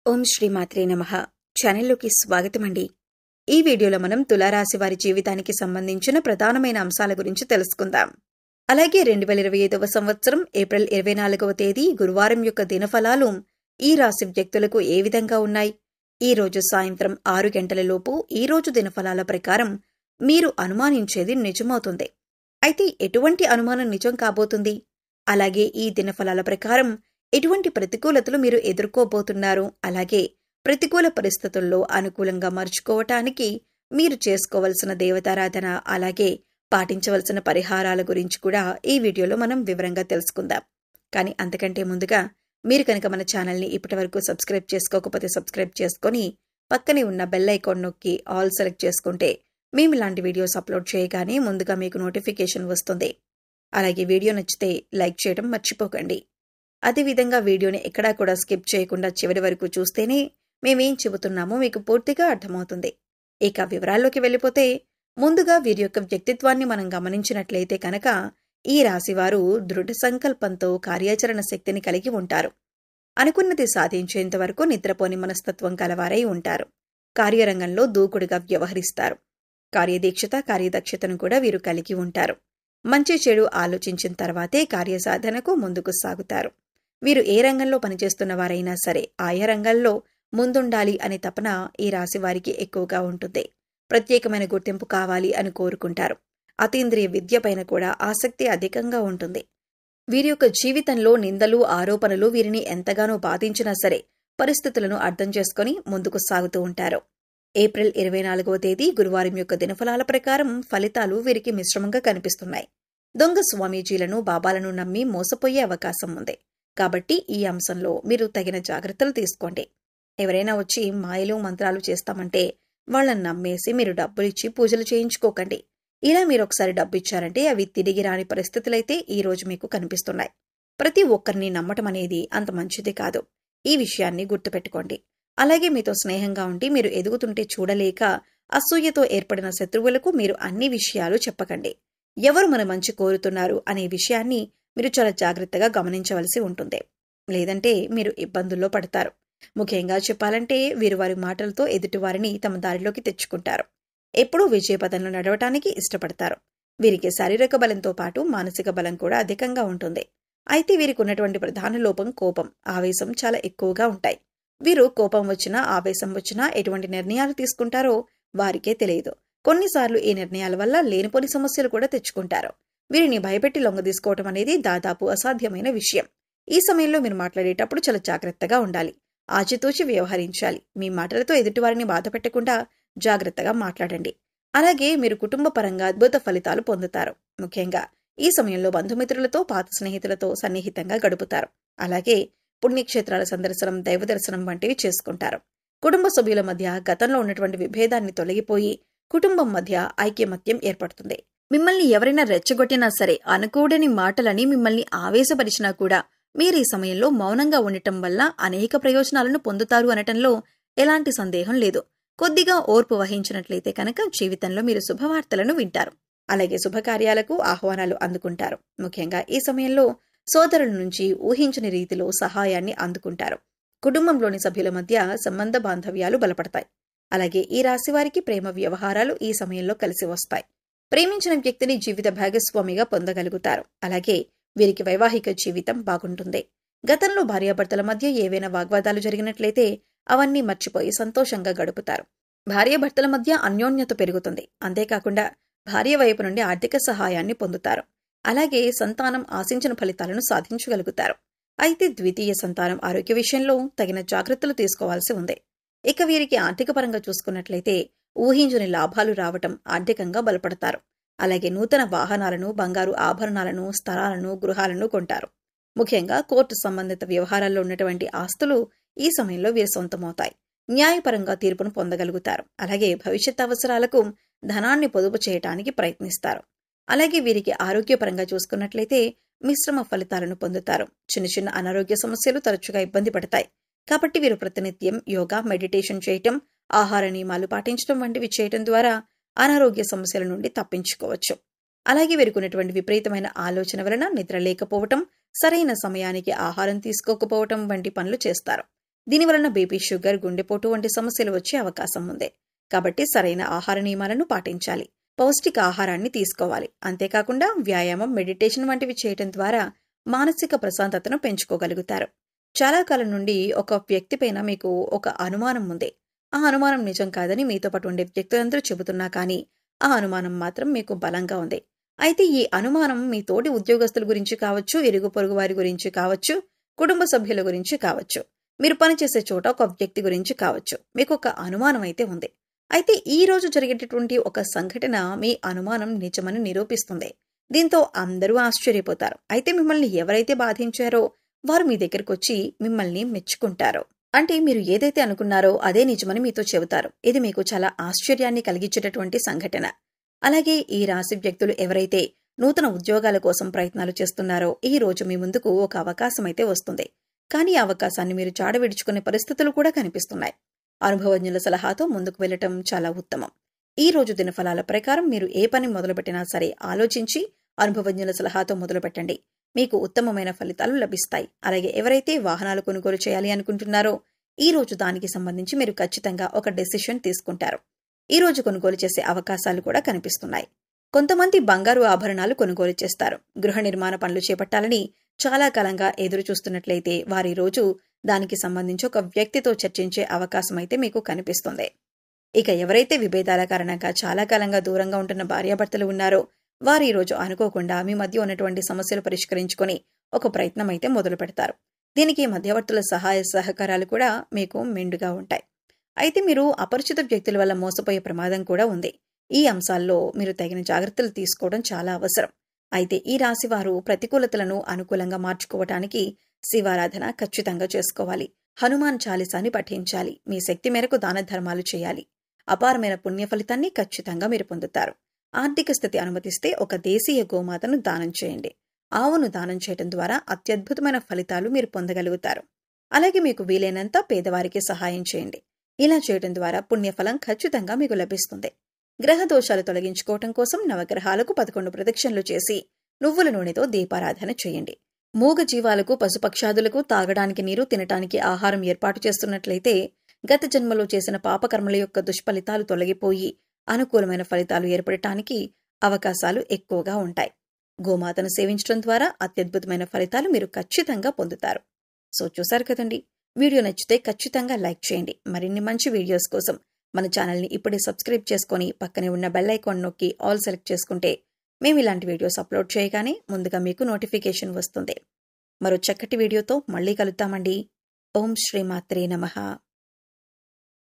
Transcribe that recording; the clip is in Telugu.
ఓం శ్రీ మాత్రే నమః. ఛానల్లోకి స్వాగతమండి. ఈ వీడియోలో మనం తులారాశి వారి జీవితానికి సంబంధించిన ప్రధానమైన అంశాల గురించి తెలుసుకుందాం. అలాగే 2025వ సంవత్సరం ఏప్రిల్ 24వ తేదీ గురువారం యొక్క దినఫలాలు ఈ రాశి వ్యక్తులకు ఏ విధంగా ఉన్నాయి? ఈ రోజు సాయంత్రం 6 గంటలలోపు ఈ రోజు దినఫలాల ప్రకారం మీరు అనుమానించేది నిజమవుతుంది. అయితే ఎటువంటి అనుమానం నిజం కాబోతుంది? అలాగే ఈ దినఫలాల ప్రకారం ఎటువంటి ప్రతికూలతలు మీరు ఎదుర్కోబోతున్నారు? అలాగే ప్రతికూల పరిస్థితుల్లో అనుకూలంగా మర్చుకోవటానికి మీరు చేసుకోవలసిన దేవతారాధన, అలాగే పాటించవలసిన పరిహారాల గురించి కూడా ఈ వీడియోలో మనం వివరంగా తెలుసుకుందాం. కానీ అంతకంటే ముందుగా మీరు కనుక మన ఛానల్ని ఇప్పటివరకు సబ్స్క్రైబ్ చేసుకోకపోతే సబ్స్క్రైబ్ చేసుకొని పక్కనే ఉన్న బెల్ ఐకాన్ నొక్కి ఆల్ సెలెక్ట్ చేసుకుంటే మేము ఇలాంటి వీడియోస్ అప్లోడ్ చేయగానే ముందుగా మీకు నోటిఫికేషన్ వస్తుంది. అలాగే వీడియో నచ్చితే లైక్ చేయడం మర్చిపోకండి. అదేవిధంగా వీడియోని ఎక్కడా కూడా స్కిప్ చేయకుండా చివరి వరకు చూస్తేనే మేమేం చెబుతున్నామో మీకు పూర్తిగా అర్థమవుతుంది. ఇక వివరాల్లోకి వెళ్ళిపోతే ముందుగా వీరి యొక్క వ్యక్తిత్వాన్ని మనం గమనించినట్లయితే కనుక ఈ రాశివారు దృఢ సంకల్పంతో కార్యాచరణ శక్తిని కలిగి ఉంటారు. అనుకున్నది సాధించేంత వరకు నిద్రపోని మనస్తత్వం కలవారై ఉంటారు. కార్యరంగంలో దూకుడుగా వ్యవహరిస్తారు. కార్యదీక్షత, కార్యదక్షతను కూడా వీరు కలిగి ఉంటారు. మంచి చెడు ఆలోచించిన తర్వాతే కార్యసాధనకు ముందుకు సాగుతారు. వీరు ఏ రంగంలో పనిచేస్తున్న వారైనా సరే ఆయా రంగంలో ముందుండాలి అనే తపన ఈ రాశి వారికి ఎక్కువగా ఉంటుంది. ప్రత్యేకమైన గుర్తింపు కావాలి అని కోరుకుంటారు. అతీంద్రియ విద్య పైన కూడా ఆసక్తి అధికంగా ఉంటుంది. వీరి యొక్క జీవితంలో నిందలు, ఆరోపణలు వీరిని ఎంతగానో బాధించినా సరే పరిస్థితులను అర్థం చేసుకుని ముందుకు సాగుతూ ఉంటారు. ఏప్రిల్ 24వ తేదీ గురువారం యొక్క దినఫలాల ప్రకారం ఫలితాలు వీరికి మిశ్రమంగా కనిపిస్తున్నాయి. దొంగ స్వామీజీలను, బాబాలను నమ్మి మోసపోయే అవకాశం ఉంది. కాబట్టి ఈ అంశంలో మీరు తగిన జాగ్రత్తలు తీసుకోండి. ఎవరైనా వచ్చి మాయలు, మంత్రాలు చేస్తామంటే వాళ్ళని నమ్మేసి మీరు డబ్బులిచ్చి పూజలు చేయించుకోకండి. ఇలా మీరు ఒకసారి డబ్బు ఇచ్చారంటే అవి తిరిగి రాని పరిస్థితులైతే ఈ రోజు మీకు కనిపిస్తున్నాయి. ప్రతి ఒక్కరిని నమ్మటం అనేది అంత మంచిది కాదు. ఈ విషయాన్ని గుర్తుపెట్టుకోండి. అలాగే మీతో స్నేహంగా ఉండి మీరు ఎదుగుతుంటే చూడలేక అసూయతో ఏర్పడిన శత్రువులకు మీరు అన్ని విషయాలు చెప్పకండి. ఎవరు మన మంచి కోరుతున్నారు అనే విషయాన్ని మీరు చాలా జాగ్రత్తగా గమనించవలసి ఉంటుంది. లేదంటే మీరు ఇబ్బందుల్లో పడతారు. ముఖ్యంగా చెప్పాలంటే వీరు వారి మాటలతో ఎదుటివారిని తమ దారిలోకి తెచ్చుకుంటారు. ఎప్పుడూ విజయపథంలో నడవటానికి ఇష్టపడతారు. వీరికి శారీరక బలంతో పాటు మానసిక బలం కూడా అధికంగా ఉంటుంది. అయితే వీరికి ఉన్నటువంటి ప్రధాన లోపం కోపం, ఆవేశం చాలా ఎక్కువగా ఉంటాయి. వీరు కోపం వచ్చినా, ఆవేశం వచ్చినా ఎటువంటి నిర్ణయాలు తీసుకుంటారో వారికే తెలియదు. కొన్నిసార్లు ఈ నిర్ణయాల వల్ల లేనిపోని సమస్యలు కూడా తెచ్చుకుంటారు. వీరిని భయపెట్టి లొంగదీసుకోవటం అనేది దాదాపు అసాధ్యమైన విషయం. ఈ సమయంలో మీరు మాట్లాడేటప్పుడు చాలా జాగ్రత్తగా ఉండాలి. ఆచితూచి వ్యవహరించాలి. మీ మాటలతో ఎదుటివారిని బాధ పెట్టకుండా జాగ్రత్తగా మాట్లాడండి. అలాగే మీరు కుటుంబ పరంగా అద్భుత ఫలితాలు పొందుతారు. ముఖ్యంగా ఈ సమయంలో బంధుమిత్రులతో, పాత స్నేహితులతో సన్నిహితంగా గడుపుతారు. అలాగే పుణ్యక్షేత్రాల సందర్శనం, దైవ దర్శనం వంటివి చేసుకుంటారు. కుటుంబ సభ్యుల మధ్య గతంలో ఉన్నటువంటి విభేదాన్ని తొలగిపోయి కుటుంబం మధ్య ఐక్యమత్యం ఏర్పడుతుంది. మిమ్మల్ని ఎవరైనా రెచ్చగొట్టినా సరే, అనకూడని మాటలని మిమ్మల్ని ఆవేశపరిచినా కూడా మీరు ఈ సమయంలో మౌనంగా ఉండటం వల్ల అనేక ప్రయోజనాలను పొందుతారు అనటంలో ఎలాంటి సందేహం లేదు. కొద్దిగా ఓర్పు వహించినట్లయితే కనుక జీవితంలో మీరు శుభవార్తలను వింటారు. అలాగే శుభకార్యాలకు ఆహ్వానాలు అందుకుంటారు. ముఖ్యంగా ఈ సమయంలో సోదరుల నుంచి ఊహించని రీతిలో సహాయాన్ని అందుకుంటారు. కుటుంబంలోని సభ్యుల మధ్య సంబంధ బాంధవ్యాలు బలపడతాయి. అలాగే ఈ రాశి వారికి ప్రేమ వ్యవహారాలు ఈ సమయంలో కలిసి వస్తాయి. ప్రేమించిన వ్యక్తిని జీవిత భాగస్వామిగా పొందగలుగుతారు. అలాగే వీరికి వైవాహిక జీవితం బాగుంటుంది. గతంలో భార్యాభర్తల మధ్య ఏవైనా వాగ్వాదాలు జరిగినట్లయితే అవన్నీ మర్చిపోయి సంతోషంగా గడుపుతారు. భార్యాభర్తల మధ్య అన్యోన్యత పెరుగుతుంది. అంతేకాకుండా భార్య వైపు నుండి ఆర్థిక సహాయాన్ని పొందుతారు. అలాగే సంతానం ఆశించిన ఫలితాలను సాధించగలుగుతారు. అయితే ద్వితీయ సంతానం ఆరోగ్య విషయంలో తగిన జాగ్రత్తలు తీసుకోవాల్సి ఉంది. ఇక వీరికి ఆర్థిక పరంగా చూసుకున్నట్లయితే ఊహించని లాభాలు రావటం, ఆర్థికంగా బలపడతారు. అలాగే నూతన వాహనాలను, బంగారు ఆభరణాలను, స్థలాలను, గృహాలను కొంటారు. ముఖ్యంగా కోర్టు సంబంధిత వ్యవహారాల్లో ఉన్నటువంటి ఆస్తులు ఈ సమయంలో వీరి సొంతమవుతాయి. న్యాయపరంగా తీర్పును పొందగలుగుతారు. అలాగే భవిష్యత్ అవసరాలకు ధనాన్ని పొదుపు చేయటానికి ప్రయత్నిస్తారు. అలాగే వీరికి ఆరోగ్యపరంగా చూసుకున్నట్లయితే మిశ్రమ ఫలితాలను పొందుతారు. చిన్న చిన్న అనారోగ్య సమస్యలు తరచుగా ఇబ్బంది పడతాయి. కాబట్టి వీరు ప్రతినిత్యం యోగా, మెడిటేషన్ చేయటం, ఆహార నియమాలు పాటించడం వంటివి చేయటం ద్వారా అనారోగ్య సమస్యల నుండి తప్పించుకోవచ్చు. అలాగే వీరికి ఉన్నటువంటి విపరీతమైన ఆలోచన వలన నిద్ర లేకపోవటం, సరైన సమయానికి ఆహారం తీసుకోకపోవటం వంటి పనులు చేస్తారు. దీనివలన బీపీ, షుగర్, గుండెపోటు వంటి సమస్యలు వచ్చే అవకాశం ఉంది. కాబట్టి సరైన ఆహార నియమాలను పాటించాలి. పౌష్టిక ఆహారాన్ని తీసుకోవాలి. అంతేకాకుండా వ్యాయామం, మెడిటేషన్ వంటివి చేయటం ద్వారా మానసిక ప్రశాంతతను పెంచుకోగలుగుతారు. చాలా కాలం నుండి ఒక వ్యక్తిపైన మీకు ఒక అనుమానం ఉంది. ఆ అనుమానం నిజం కాదని మీతో పాటు ఉండే వ్యక్తులందరూ చెబుతున్నా కానీ ఆ అనుమానం మాత్రం మీకు బలంగా ఉంది. అయితే ఈ అనుమానం మీ తోటి ఉద్యోగస్తుల గురించి కావచ్చు, ఇరుగు పొరుగు వారి గురించి కావచ్చు, కుటుంబ సభ్యుల గురించి కావచ్చు, మీరు పనిచేసే చోట ఒక వ్యక్తి గురించి కావచ్చు. మీకు ఒక అనుమానం అయితే ఉంది. అయితే ఈ రోజు జరిగేటటువంటి ఒక సంఘటన మీ అనుమానం నిజమని నిరూపిస్తుంది. దీంతో అందరూ ఆశ్చర్యపోతారు. అయితే మిమ్మల్ని ఎవరైతే బాధించారో వారు మీ దగ్గరకు వచ్చి మిమ్మల్ని మెచ్చుకుంటారు. అంటే మీరు ఏదైతే అనుకున్నారో అదే నిజమని మీతో చెబుతారు. ఇది మీకు చాలా ఆశ్చర్యాన్ని కలిగించేటటువంటి సంఘటన. అలాగే ఈ రాశి వ్యక్తులు ఎవరైతే నూతన ఉద్యోగాల కోసం ప్రయత్నాలు చేస్తున్నారో ఈ రోజు మీ ముందుకు ఒక అవకాశం అయితే వస్తుంది. కానీ ఆ అవకాశాన్ని మీరు చాడవిడుచుకునే పరిస్థితులు కూడా కనిపిస్తున్నాయి. అనుభవజ్ఞుల సలహాతో ముందుకు వెళ్లటం చాలా ఉత్తమం. ఈ రోజు దినఫలాల ప్రకారం మీరు ఏ పని మొదలుపెట్టినా సరే ఆలోచించి అనుభవజ్ఞుల సలహాతో మొదలుపెట్టండి. మీకు ఉత్తమమైన ఫలితాలు లభిస్తాయి. అలాగే ఎవరైతే వాహనాలు కొనుగోలు చేయాలి అనుకుంటున్నారో ఈ రోజు దానికి సంబంధించి మీరు ఖచ్చితంగా ఒక డెసిషన్ తీసుకుంటారు. ఈ రోజు కొనుగోలు చేసే అవకాశాలు కూడా కనిపిస్తున్నాయి. కొంతమంది బంగారు ఆభరణాలు కొనుగోలు చేస్తారు. గృహ నిర్మాణ పనులు చేపట్టాలని చాలా కాలంగా ఎదురు చూస్తున్నట్లయితే వారి రోజు దానికి సంబంధించి ఒక వ్యక్తితో చర్చించే అవకాశం అయితే మీకు కనిపిస్తుంది. ఇక ఎవరైతే విభేదాల కారణంగా చాలా కాలంగా దూరంగా ఉంటున్న భార్యాభర్తలు ఉన్నారో వారు ఈ రోజు అనుకోకుండా మీ మధ్య ఉన్నటువంటి సమస్యలు పరిష్కరించుకొని ఒక ప్రయత్నం అయితే మొదలు పెడతారు. దీనికి మధ్యవర్తుల సహాయ సహకారాలు కూడా మీకు మెండుగా ఉంటాయి. అయితే మీరు అపరిచిత వ్యక్తుల వల్ల మోసపోయే ప్రమాదం కూడా ఉంది. ఈ అంశాల్లో మీరు తగిన జాగ్రత్తలు తీసుకోవడం చాలా అవసరం. అయితే ఈ రాశి వారు ప్రతికూలతలను అనుకూలంగా మార్చుకోవటానికి శివారాధన ఖచ్చితంగా చేసుకోవాలి. హనుమాన్ చాలీసాని పఠించాలి. మీ శక్తి మేరకు దాన ధర్మాలు చేయాలి. అపారమైన పుణ్య ఫలితాన్ని ఖచ్చితంగా మీరు పొందుతారు. ఆర్థిక స్థితి అనుమతిస్తే ఒక దేశీయ గోమాతను దానం చేయండి. ఆవును దానం చేయడం ద్వారా అత్యద్భుతమైన ఫలితాలు మీరు పొందగలుగుతారు. అలాగే మీకు వీలైనంత పేదవారికి సహాయం చేయండి. ఇలా చేయడం ద్వారా పుణ్యఫలం ఖచ్చితంగా మీకు లభిస్తుంది. గ్రహ దోషాలు తొలగించుకోవటం కోసం నవగ్రహాలకు 11 ప్రదక్షిణలు చేసి నువ్వుల నూనెతో దీపారాధన చేయండి. మూగ జీవాలకు, పశుపక్షాదులకు తాగడానికి నీరు, తినటానికి ఆహారం ఏర్పాటు చేస్తున్నట్లయితే గత జన్మలో చేసిన పాపకర్మల యొక్క దుష్ఫలితాలు తొలగిపోయి అనుకూలమైన ఫలితాలు ఏర్పడటానికి అవకాశాలు ఎక్కువగా ఉంటాయి. గోమాతను సేవించడం ద్వారా అత్యద్భుతమైన ఫలితాలు మీరు ఖచ్చితంగా పొందుతారు. సో చూశారు కదండి. వీడియో నచ్చితే ఖచ్చితంగా లైక్ చేయండి. మరిన్ని మంచి వీడియోస్ కోసం మన ఛానల్ని ఇప్పుడే సబ్స్క్రైబ్ చేసుకొని పక్కనే ఉన్న బెల్ ఐకాన్ నొక్కి ఆల్ సెలెక్ట్ చేసుకుంటే మేము ఇలాంటి వీడియోస్ అప్లోడ్ చేయగానే ముందుగా మీకు నోటిఫికేషన్ వస్తుంది. మరో చక్కటి వీడియోతో మళ్ళీ కలుద్దామండి. ఓం శ్రీమాత్రే నమః.